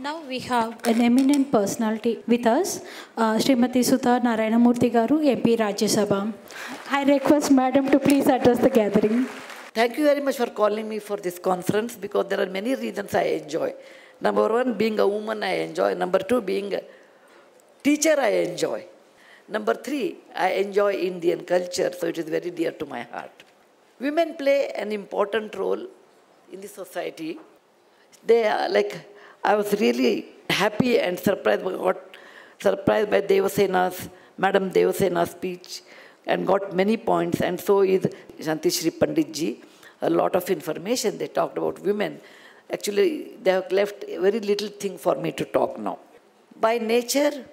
Now we have an eminent personality with us, Srimati Sudha Narayana Murthy Garu, MP Rajya Sabha. I request Madam to please address the gathering. Thank you very much for calling me for this conference because there are many reasons I enjoy. Number one, being a woman, I enjoy. Number two, being a teacher, I enjoy. Number three, I enjoy Indian culture, so it is very dear to my heart. Women play an important role in the society. They are like, I was really happy and surprised by Madam Devasena's speech and got many points, and so is Shanti Shri Pandit ji. A lot of information they talked about women. Actually, they have left very little thing for me to talk now. By nature,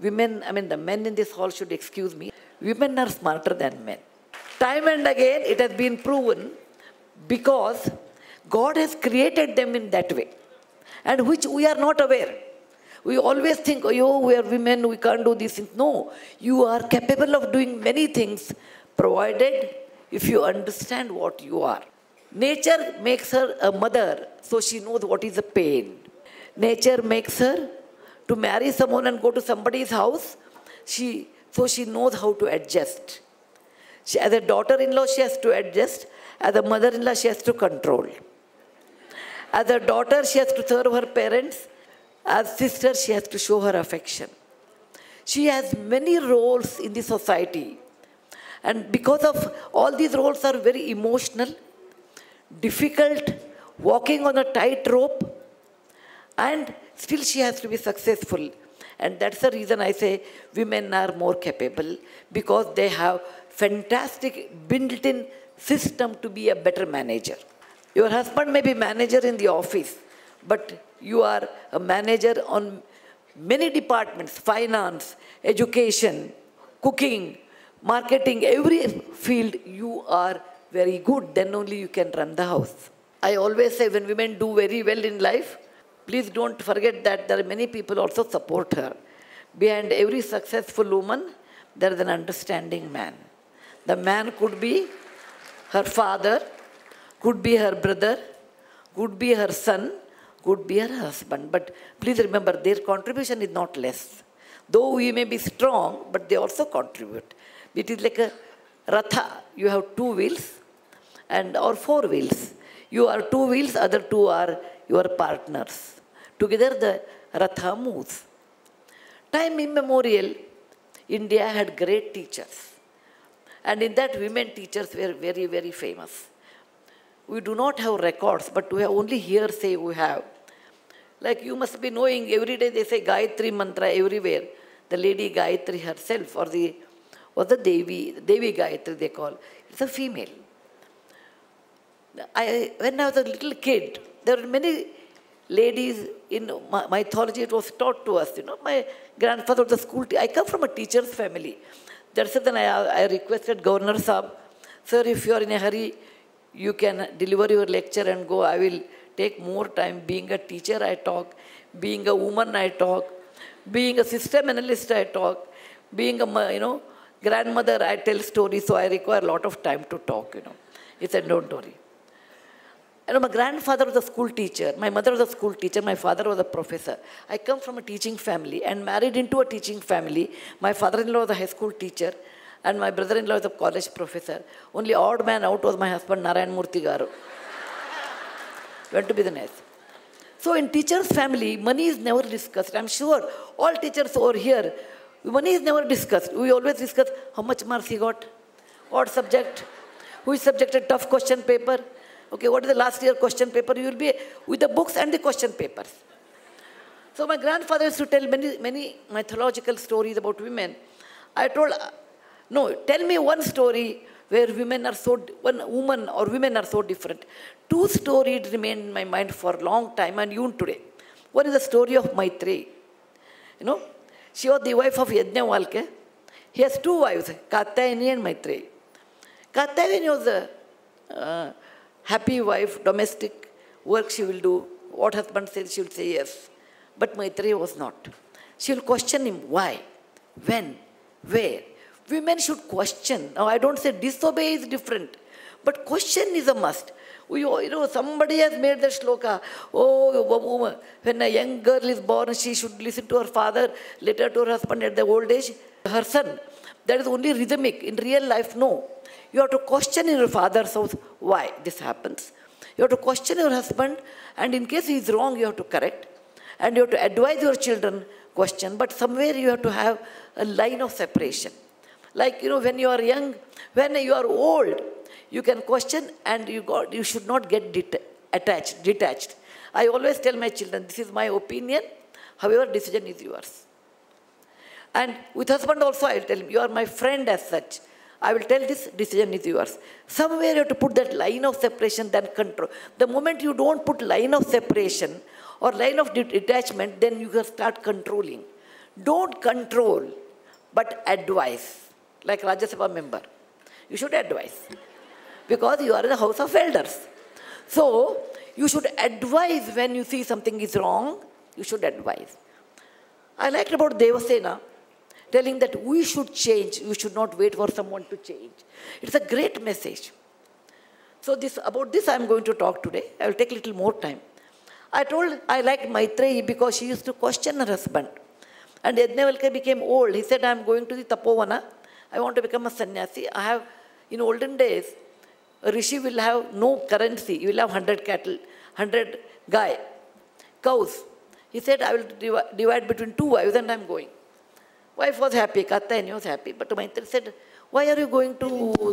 women, the men in this hall should excuse me, women are smarter than men. Time and again, it has been proven because God has created them in that way, and which we are not aware. We always think, oh, we are women, we can't do these things. No, you are capable of doing many things, provided if you understand what you are. Nature makes her a mother, so she knows what is the pain. Nature makes her to marry someone and go to somebody's house, so she knows how to adjust. As a daughter-in-law, she has to adjust. As a mother-in-law, she has to control. As a daughter, she has to serve her parents. As sister, she has to show her affection. She has many roles in the society. And because of all these roles are very emotional, difficult, walking on a tightrope, and still she has to be successful. And that's the reason I say women are more capable, because they have fantastic built-in system to be a better manager. Your husband may be manager in the office, but you are a manager on many departments, finance, education, cooking, marketing, every field you are very good, then only you can run the house. I always say when women do very well in life, please don't forget that there are many people also support her. Behind every successful woman, there is an understanding man. The man could be her father, could be her brother, could be her son, could be her husband. But please remember, their contribution is not less. Though we may be strong, but they also contribute. It is like a ratha. You have two wheels or four wheels. You are two wheels, other two are your partners. Together the ratha moves. Time immemorial, India had great teachers. And in that, women teachers were very, very famous. We do not have records, but we have only hearsay we have. Like you must be knowing, every day they say Gayatri mantra everywhere. The lady Gayatri herself, or the Devi Gayatri they call. It's a female. When I was a little kid, there were many ladies in mythology. It was taught to us. My grandfather was a school teacher. I come from a teacher's family. That's it. Then I requested Governor Sahab, sir, if you are in a hurry, you can deliver your lecture and go. I will take more time. Being a teacher, I talk. Being a woman, I talk. Being a system analyst, I talk. Being a grandmother, I tell stories. So I require a lot of time to talk. He said, don't worry. My grandfather was a school teacher. My mother was a school teacher. My father was a professor. I come from a teaching family and married into a teaching family. My father-in-law was a high school teacher, and my brother-in-law was a college professor. Only odd man out was my husband, Narayana Murthy Garu. Went to business. So in teacher's family, money is never discussed. I'm sure all teachers over here, money is never discussed. We always discuss how much marks he got, what subject, who is subjected tough question paper. Okay, what is the last year question paper? You will be with the books and the question papers. So my grandfather used to tell many mythological stories about women. I told, no, tell me one story where women are so different. Two stories remain in my mind for a long time, and even today. One is the story of Maitreyi. She was the wife of Yajnavalkya. He has two wives, Katyayani and Maitreyi. Katyayani was a happy wife, domestic work she will do. What husband says, she will say yes. But Maitreyi was not. She will question him, why, when, where. Women should question. Now, I don't say disobey is different. But question is a must. Somebody has made the shloka. Oh, when a young girl is born, she should listen to her father, later to her husband at the old age, her son. That is only rhythmic. In real life, no. You have to question in your father's house why this happens. You have to question your husband, and in case he is wrong, you have to correct. And you have to advise your children, question. But somewhere you have to have a line of separation. Like, when you are young, when you are old, you can question, and you should not get detached. I always tell my children, this is my opinion, however, decision is yours. And with husband also, I will tell him, you are my friend as such. I will tell this decision is yours. Somewhere you have to put that line of separation, then control. The moment you don't put line of separation or line of detachment, then you can start controlling. Don't control, but advise. Like Rajya Sabha member. You should advise. Because you are in the house of elders. So, you should advise when you see something is wrong. You should advise. I liked about Devasena, telling that we should change. We should not wait for someone to change. It's a great message. So about this I am going to talk today. I will take a little more time. I liked Maitreyi because she used to question her husband. And Yajnavalkya became old. He said, I am going to the Tapovana. I want to become a sannyasi. In olden days, a rishi will have no currency. He will have 100 cattle, 100 cows. He said, I will divide between 2 wives and I am going. Wife was happy, Katyayani was happy. But Maitreyi said, why are you going to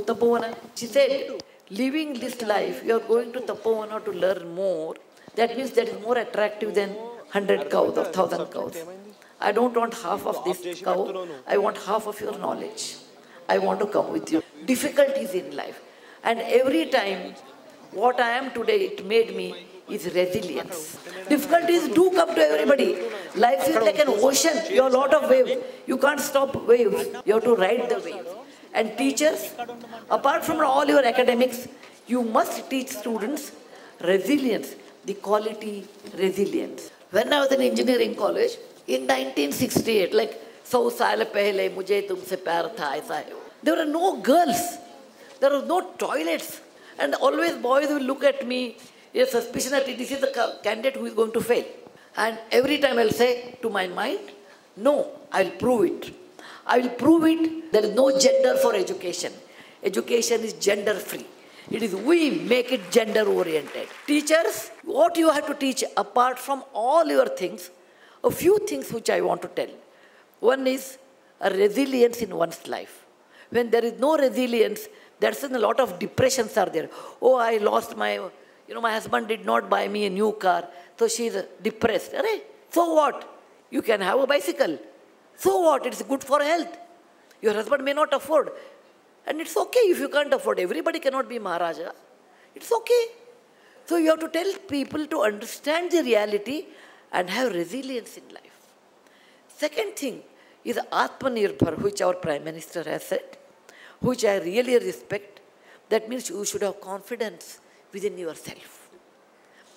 Tapovana? She said, living this life, you are going to Tapovana to learn more. That means that is more attractive than 100 cows or 1,000 cows. I don't want half of this cow. I want half of your knowledge. I want to come with you. Difficulties in life. And every time, what I am today, it made me, is resilience. Difficulties do come to everybody. Life is like an ocean. You have a lot of waves. You can't stop waves. You have to ride the waves. And teachers, apart from all your academics, you must teach students resilience, the quality resilience. When I was in engineering college, in 1968, like 100 saal pehle, mujhe tumse pyar tha, aisa hai. There were no girls. There were no toilets. And always boys will look at me, a suspicion that this is the candidate who is going to fail. And every time I'll say to my mind, no, I'll prove it. I will prove it. There is no gender for education. Education is gender free. It is we make it gender oriented. Teachers, what you have to teach apart from all your things, a few things which I want to tell. One is a resilience in one's life. When there is no resilience, there's a lot of depressions are there. Oh, I lost my husband did not buy me a new car, so she is depressed. So what? You can have a bicycle. So what? It's good for health. Your husband may not afford. And it's okay if you can't afford. Everybody cannot be Maharaja. It's okay. So you have to tell people to understand the reality and have resilience in life. Second thing is Atmanirbhar, which our Prime Minister has said, which I really respect. That means you should have confidence within yourself.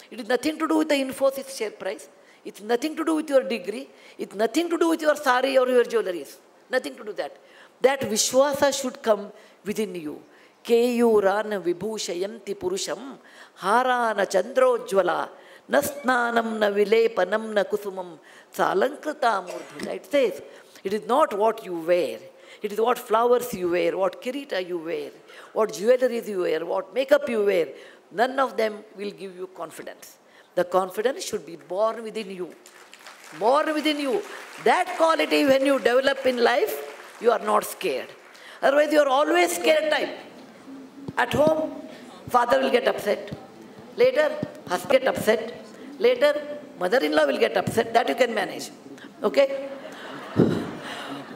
It is nothing to do with the Infosys share price. It's nothing to do with your degree. It's nothing to do with your sari or your jewelries. Nothing to do that. That Vishwasa should come within you. Keyurana vibhushayanti purusham harana chandrojvala nasnanam na vilepanam na kusumam salankrita murdhita. It says, it is not what you wear. It is what flowers you wear, what kirita you wear, what jewelries you wear, what makeup you wear. None of them will give you confidence. The confidence should be born within you. Born within you. That quality when you develop in life, you are not scared. Otherwise, you are always scared type. At home, father will get upset. Later, husband get upset. Later, mother-in-law will get upset. That you can manage. Okay?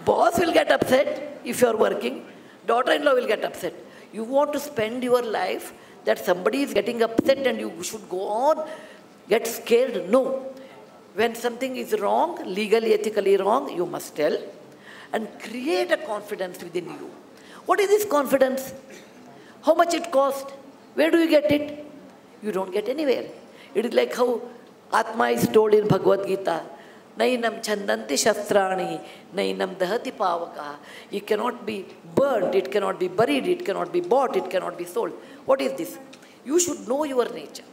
Boss will get upset if you are working. Daughter-in-law will get upset. You want to spend your life that somebody is getting upset and you should go on, get scared. No. When something is wrong, legally, ethically wrong, you must tell. And create a confidence within you. What is this confidence? How much it costs? Where do you get it? You don't get anywhere. It is like how Atma is told in Bhagavad Gita, Nainam chandanti shastrani, nainam dahati pavaka. It cannot be burnt, it cannot be buried, it cannot be bought, it cannot be sold. What is this? You should know your nature.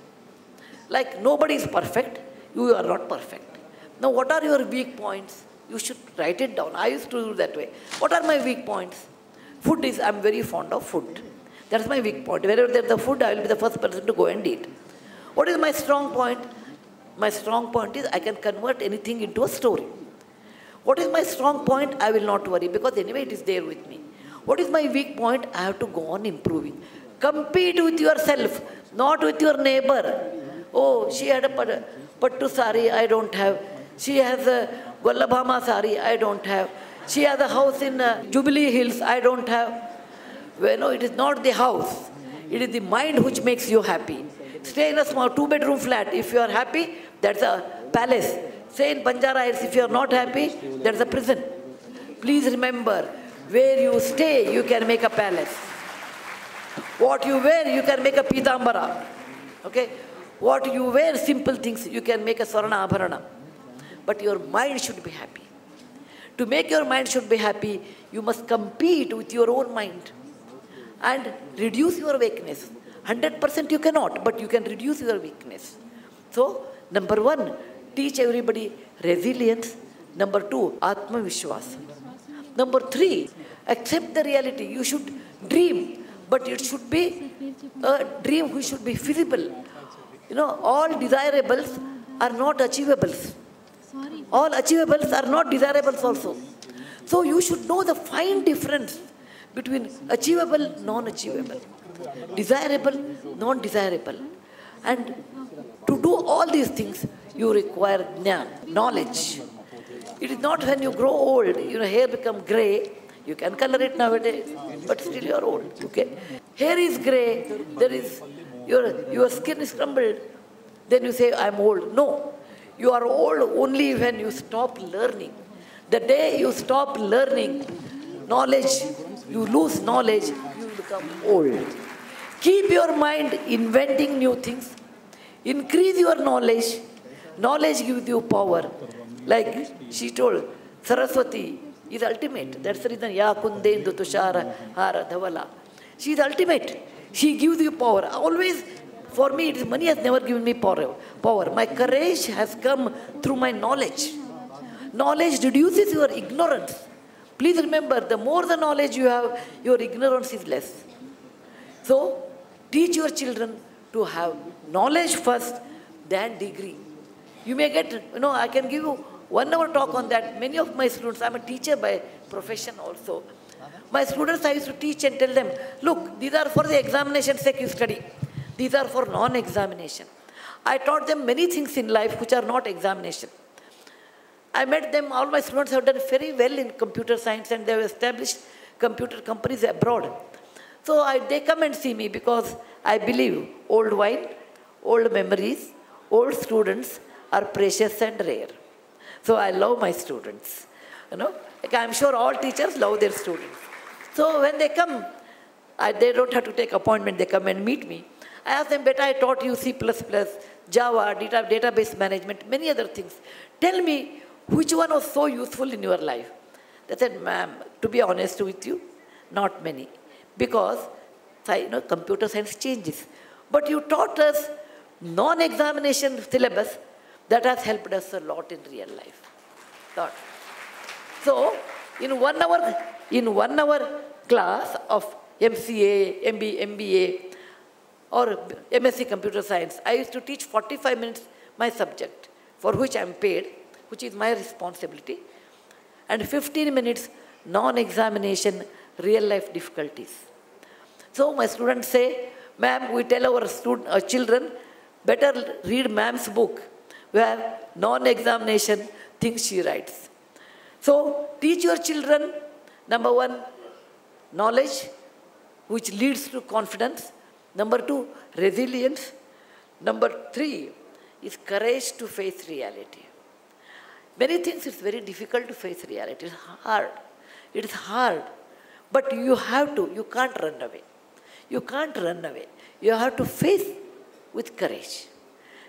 Like nobody is perfect, you are not perfect. Now what are your weak points? You should write it down. I used to do that way. What are my weak points? Food is, I'm very fond of food. That's my weak point. Wherever there's the food, I will be the first person to go and eat. What is my strong point? My strong point is I can convert anything into a story. What is my strong point? I will not worry because anyway it is there with me. What is my weak point? I have to go on improving. Compete with yourself, not with your neighbor. Oh, she had a pattu sari, I don't have. She has a Vallabhama sari, I don't have. She has a house in Jubilee Hills, I don't have. Well, no, it is not the house. It is the mind which makes you happy. Stay in a small 2-bedroom flat. If you are happy, that's a palace. Stay in Banjara Hills. If you are not happy, that's a prison. Please remember, where you stay, you can make a palace. What you wear, you can make a pitambara. Okay? What you wear, simple things, you can make a sarana abharana. But your mind should be happy. To make your mind should be happy, you must compete with your own mind and reduce your weakness. 100% you cannot, but you can reduce your weakness. So, number 1, teach everybody resilience. Number 2, Atma Vishwas. Number 3, accept the reality. You should dream, but it should be a dream which should be feasible. You know, all desirables are not achievables. All achievables are not desirables also. So you should know the fine difference between achievable, non-achievable, desirable, non-desirable. And to do all these things, you require jnana, knowledge. It is not when you grow old, hair become grey, you can color it nowadays, but still you are old, okay? Hair is grey, there is, your skin is crumbled, then you say, I'm old. No, you are old only when you stop learning. The day you stop learning knowledge, you lose knowledge, you become old. Keep your mind inventing new things. Increase your knowledge. Knowledge gives you power. Like she told, Saraswati is ultimate. That's the reason, Ya Kundendu Tushara Hara Dhavala. She is ultimate. She gives you power. Always, for me, money has never given me power. My courage has come through my knowledge. Knowledge reduces your ignorance. Please remember, the more the knowledge you have, your ignorance is less. So, teach your children to have knowledge first, then degree. You may get, I can give you 1 hour talk on that. Many of my students, I'm a teacher by profession also. My students, I used to teach and tell them, look, these are for the examination sake you study. These are for non-examination. I taught them many things in life which are not examination. I met them, all my students have done very well in computer science and they have established computer companies abroad. So they come and see me because I believe old wine, old memories, old students are precious and rare. So I love my students. Like I'm sure all teachers love their students. So when they come, they don't have to take appointment, they come and meet me. I ask them, beta, I taught you C++, Java, database management, many other things. Tell me, which one was so useful in your life? They said, ma'am, to be honest with you, not many. Because computer science changes. But you taught us non-examination syllabus that has helped us a lot in real life. So, in 1 hour class of MCA, MBA, or MSc Computer Science, I used to teach 45 minutes my subject, for which I am paid, which is my responsibility, and 15 minutes non-examination real-life difficulties. So my students say, ma'am, we tell our children, better read ma'am's book, where non-examination things she writes. So teach your children, number 1, knowledge, which leads to confidence. Number 2, resilience. Number 3 is courage to face reality. Many things it's very difficult to face reality. It's hard. It is hard. But you can't run away. You can't run away. You have to face with courage.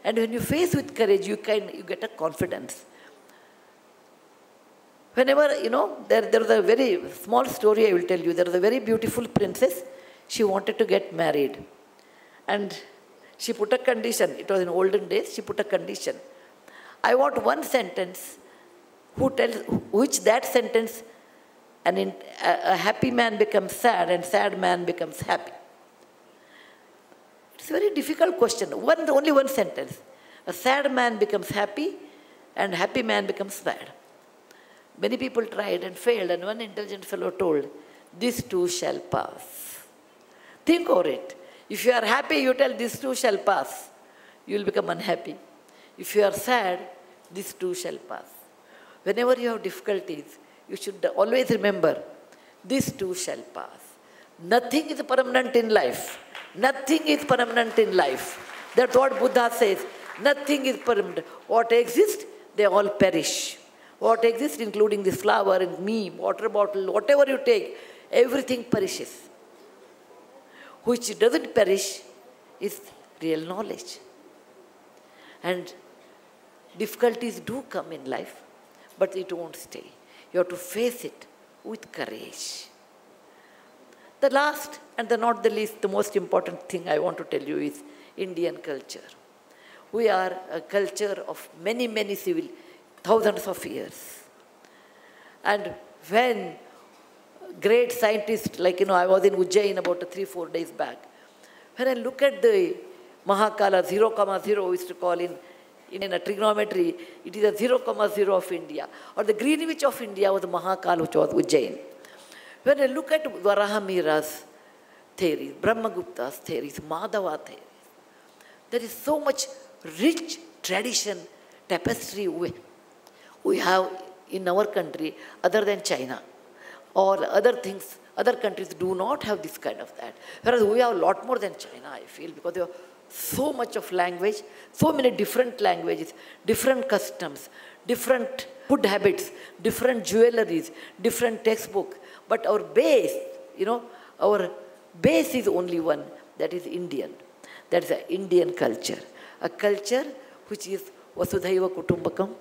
And when you face with courage, you get a confidence. Whenever, there is a very small story I will tell you. There was a very beautiful princess. She wanted to get married. And she put a condition. It was in olden days. She put a condition. I want one sentence which that sentence, a happy man becomes sad and sad man becomes happy. It's a very difficult question. Only one sentence. A sad man becomes happy and happy man becomes sad. Many people tried and failed, and one intelligent fellow told, this too shall pass. Think over it. If you are happy, you tell this too shall pass. You will become unhappy. If you are sad, this too shall pass. Whenever you have difficulties, you should always remember, this too shall pass. Nothing is permanent in life. Nothing is permanent in life. That's what Buddha says. Nothing is permanent. What exists, they all perish. What exists, including this flower and me, water bottle, whatever you take, everything perishes. Which doesn't perish is real knowledge. And difficulties do come in life, but it won't stay. You have to face it with courage. The last and not the least, the most important thing I want to tell you is Indian culture. We are a culture of many, many thousands of years. And when great scientists, like, I was in Ujjain about 3-4 days back, when I look at the Mahakala 0,0, we used to call in a trigonometry, it is a 0,0 of India. Or the Greenwich of India was the Mahakala, which was Ujjain. When I look at Varahamira's theories, Brahmagupta's theories, Madhava theories, there is so much rich tradition, tapestry we have in our country other than China. Or other things, other countries do not have this kind of that. Whereas we have a lot more than China, I feel, because they have so much of language, so many different languages, different customs, different food habits, different jewelries, different textbook. But our base, our base is only one, that is Indian. That is an Indian culture. A culture which is Vasudhaiva Kutumbakam,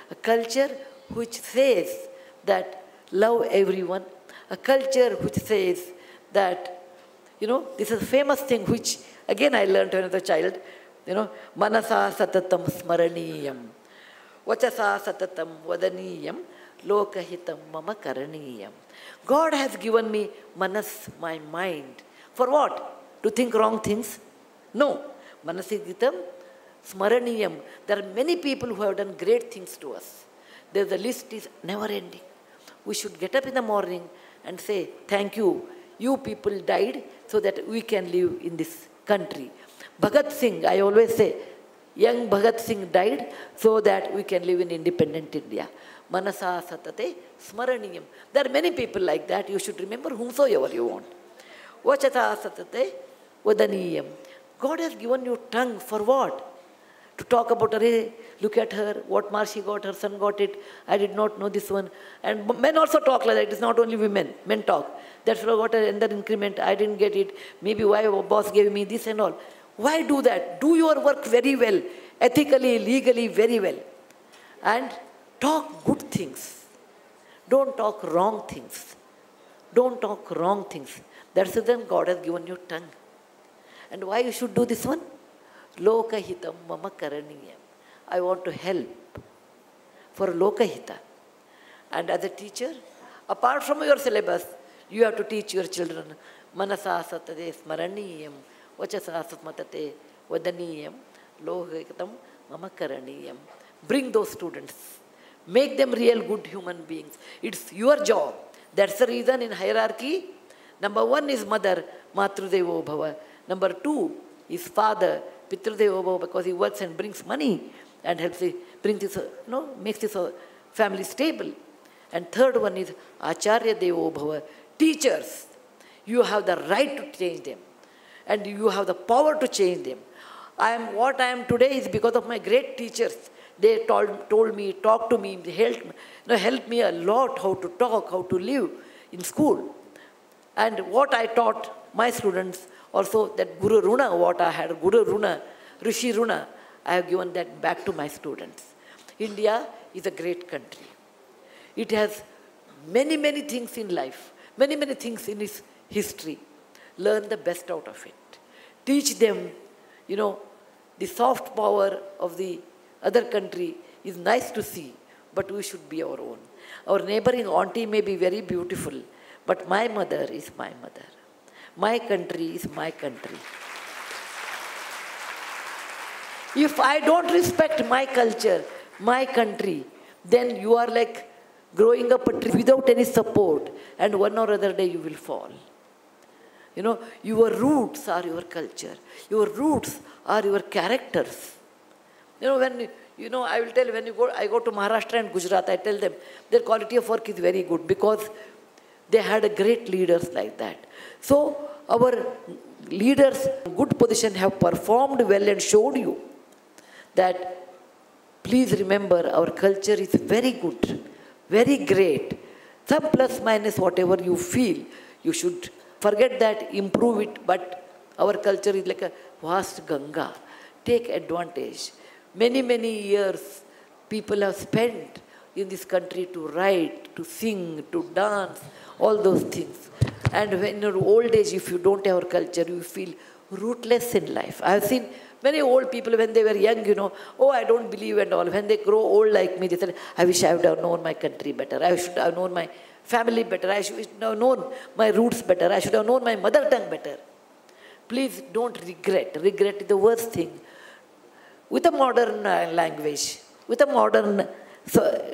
a culture which says that love everyone, a culture which says that, this is a famous thing which, again, I learned when I was a child, manasa satatam smaraniyam, vachasa satatam vadaniyam, lokahitam mama karaniyam. God has given me manas, my mind. For what? To think wrong things? No. Manasigitam smaraniyam. There are many people who have done great things to us. The list is never ending. We should get up in the morning and say, thank you. You people died so that we can live in this country. Bhagat Singh, I always say, young Bhagat Singh died so that we can live in independent India. Manasa satate smaraniyam. There are many people like that. You should remember whomsoever you want. Vachata satate vadaniyam. God has given you tongue for what? To talk about her, look at her, what mark she got, her son got it, I did not know this one. And men also talk like that, it's not only women, men talk. That fellow got another increment, I didn't get it, maybe why our boss gave me this and all. Why do that? Do your work very well, ethically, legally, very well. And talk good things. Don't talk wrong things. Don't talk wrong things. That's the reason God has given you tongue. And why you should do this one? Lokahitam mama karaniyam. I want to help for Lokahita. And as a teacher, apart from your syllabus, you have to teach your children manasa satate smaraniyam, vachasa satmatate vadaniyam, lokahitam mama karaniyam. Bring those students. Make them real good human beings. It's your job. That's the reason in hierarchy, number 1 is mother, matrudevo bhava. Number 2 is father, Pitrudevo Bhava, because he works and brings money and helps makes this family stable. And third one is Acharya Devo Bhava, teachers. You have the right to change them. And you have the power to change them. What I am today is because of my great teachers. They told me, talked to me, they helped me a lot how to talk, how to live in school. And what I taught my students, also that Guru Runa, what I had, Guru Runa, Rishi Runa, I have given that back to my students. India is a great country. It has many, many things in life, many, many things in its history. Learn the best out of it. Teach them you know, the soft power of the other country is nice to see, but we should be our own. Our neighboring auntie may be very beautiful, but my mother is my mother. My country is my country. If I don't respect my culture, my country, then you are like growing up a tree without any support, and one or other day you will fall. You know, your roots are your culture. Your roots are your characters. You know, when, you know, I will tell, when I go to Maharashtra and Gujarat, I tell them their quality of work is very good because they had a great leaders like that. So our leaders in good position have performed well and showed you that please remember our culture is very good, very great. Some plus minus whatever you feel, you should forget that, improve it, but our culture is like a vast Ganga. Take advantage. Many, many years people have spent in this country to write, to sing, to dance, all those things. And when in your old age, if you don't have our culture, you feel rootless in life. I have seen many old people when they were young, you know, oh, I don't believe and all. When they grow old like me, they say, I wish I would have known my country better. I should have known my family better. I should have known my roots better. I should have known my mother tongue better. Please don't regret. Regret is the worst thing. With a modern language, with a modern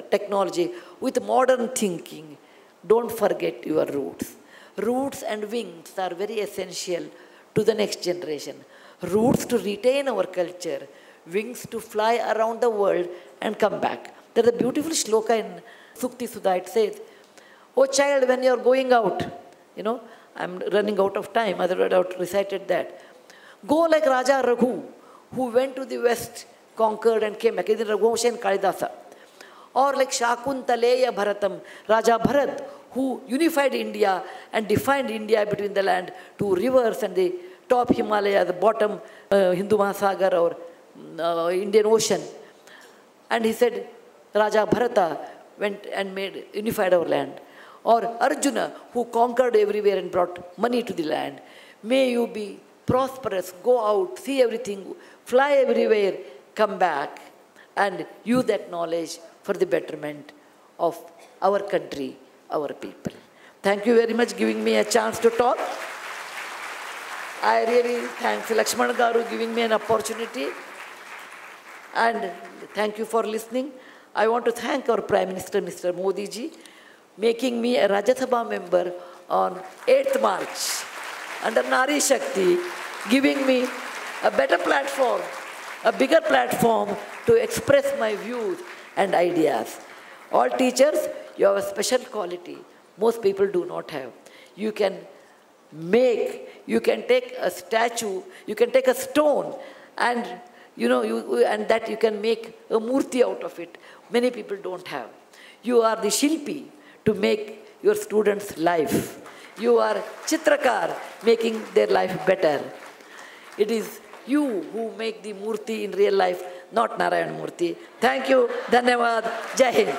technology, with modern thinking, don't forget your roots. Roots and wings are very essential to the next generation. Roots to retain our culture, wings to fly around the world and come back. There's a beautiful shloka in Sukti Sudha. It says, oh child, when you're going out, you know, I'm running out of time, otherwise I would have recited that. Go like Raja Raghu, who went to the west, conquered and came back. This is Raghuvanshi and Kalidasa. Or like Shakuntaleya Bharatam, Raja Bharat, who unified India and defined India between the land, two rivers and the top Himalaya, the bottom Hindu Mahasagar or Indian Ocean. And he said, Raja Bharata went and unified our land. Or Arjuna, who conquered everywhere and brought money to the land. May you be prosperous, go out, see everything, fly everywhere, come back and use that knowledge for the betterment of our country, our people. Thank you very much giving me a chance to talk. I really thank Lakshman Garu giving me an opportunity. And thank you for listening. I want to thank our Prime Minister, Mr. Modi ji, making me a Rajya Sabha member on 8th March under Nari Shakti, giving me a better platform, a bigger platform to express my views and ideas. All teachers, you have a special quality most people do not have. You can take a statue, you can take a stone and and that you can make a murti out of it. Many people don't have. You are the Shilpi to make your students' life. You are Chitrakar, making their life better. It is you who make the murti in real life, not Narayana Murthy. Thank you. Dhanyavad. Jai Hind.